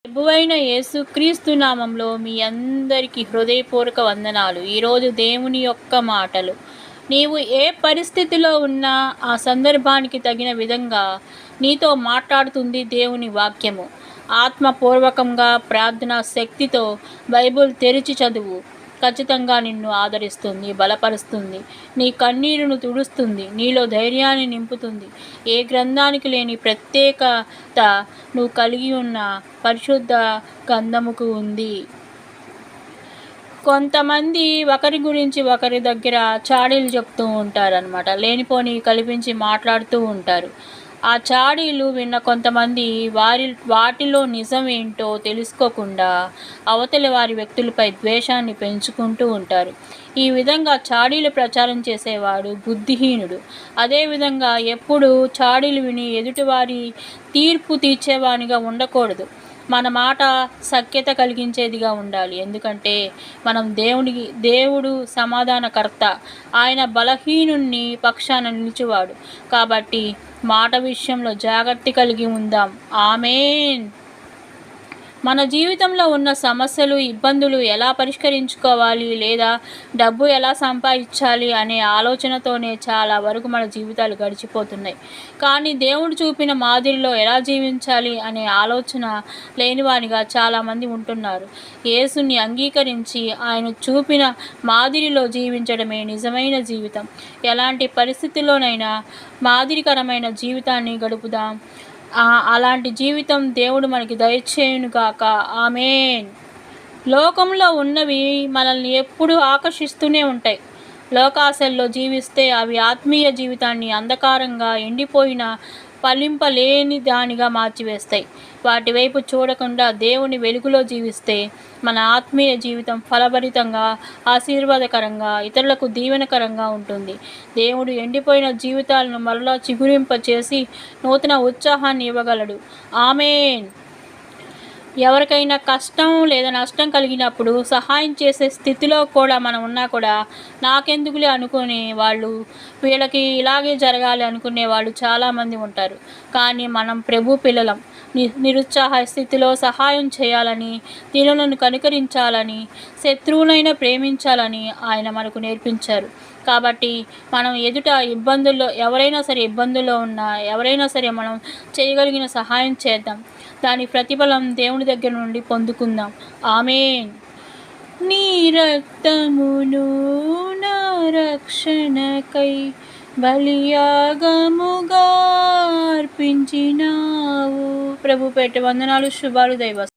ప్రభువైన యేసుక్రీస్తు నామంలో మీ అందరికీ హృదయపూర్వక వందనాలు. ఈరోజు దేవుని యొక్క మాటలు. నీవు ఏ పరిస్థితిలో ఉన్నా ఆ సందర్భానికి తగిన విధంగా నీతో మాట్లాడుతుంది దేవుని వాక్యము. ఆత్మపూర్వకంగా ప్రార్థనా శక్తితో బైబిల్ తెరిచి చదువు. ఖచ్చితంగా నిన్ను ఆదరిస్తుంది, బలపరుస్తుంది, నీ కన్నీరును తుడుస్తుంది, నీలో ధైర్యాన్ని నింపుతుంది. ఏ గ్రంథానికి లేని ప్రత్యేకత నువ్వు కలిగి ఉన్న పరిశుద్ధ గ్రంథముకు ఉంది. కొంతమంది ఒకరి గురించి ఒకరి దగ్గర చాడీలు చెప్తూ ఉంటారనమాట. లేనిపోని కల్పించి మాట్లాడుతూ ఉంటారు. ఆ చాడీలు విన్న కొంతమంది వాటిలో నిజం ఏంటో తెలుసుకోకుండా అవతలి వారి వ్యక్తులపై ద్వేషాన్ని పెంచుకుంటూ ఉంటారు. ఈ విధంగా చాడీలు ప్రచారం చేసేవాడు బుద్ధిహీనుడు. అదేవిధంగా ఎప్పుడు చాడీలు విని ఎదుటివారి తీర్పు తీర్చేవానిగా ఉండకూడదు. మన మాట సఖ్యత కలిగించేదిగా ఉండాలి. ఎందుకంటే మనం దేవుడు సమాధానకర్త. ఆయన బలహీనుని పక్షాన నిలిచేవాడు. కాబట్టి మాట విషయంలో జాగ్రత్త కలిగి ఉందాం. ఆమేన్. మన జీవితంలో ఉన్న సమస్యలు, ఇబ్బందులు ఎలా పరిష్కరించుకోవాలి లేదా డబ్బు ఎలా సంపాదించాలి అనే ఆలోచనతోనే చాలా వరకు మన జీవితాలు గడిచిపోతున్నాయి. కానీ దేవుడు చూపిన మాదిరిలో ఎలా జీవించాలి అనే ఆలోచన లేనివానిగా చాలామంది ఉంటున్నారు. యేసుని అంగీకరించి ఆయన చూపిన మాదిరిలో జీవించడమే నిజమైన జీవితం. ఎలాంటి పరిస్థితుల్లోనైనా మాదిరికరమైన జీవితాన్ని గడుపుదాం. అలాంటి జీవితం దేవుడు మనకి దయచేయునుగాక. ఆమేన్. లోకంలో ఉన్నవి మనల్ని ఎప్పుడూ ఆకర్షిస్తూనే ఉంటాయి. లోకాశల్లో జీవిస్తే అవి ఆత్మీయ జీవితాన్ని అంధకారంగా, ఎండిపోయిన ఫలింపలేని దానిగా మార్చివేస్తాయి. వాటి వైపు చూడకుండా దేవుని వెలుగులో జీవిస్తే మన ఆత్మీయ జీవితం ఫలభరితంగా, ఆశీర్వాదకరంగా, ఇతరులకు దీవెనకరంగా ఉంటుంది. దేవుడు ఎండిపోయిన జీవితాలను మరలా చిగురింపచేసి నూతన ఉత్సాహాన్ని ఇవ్వగలడు. ఆమేన్. ఎవరికైనా కష్టం లేదా నష్టం కలిగినప్పుడు సహాయం చేసే స్థితిలో కూడా మనం ఉన్నా కూడా నాకెందుకులే అనుకునే వాళ్ళు, వీళ్ళకి ఇలాగే జరగాలి అనుకునే వాళ్ళు చాలామంది ఉంటారు. కానీ మనం ప్రభు పిల్లలం. నిరుత్సాహ స్థితిలో సహాయం చేయాలని, దీనులను కనికరించాలని, శత్రువునైనా ప్రేమించాలని ఆయన మనకు నేర్పించారు. కాబట్టి మనం ఎదుట ఎవరైనా సరే ఇబ్బందుల్లో ఉన్నా, ఎవరైనా సరే మనం చేయగలిగిన సహాయం చేద్దాం. దాని ప్రతిఫలం దేవుని దగ్గర నుండి పొందుకుందాం. ఆమేన్. నీ రక్తమును నా రక్షణకై బలియాగముగా అర్పించినావు. ప్రభు పేట వందనాలు, శుభాలు, దైవ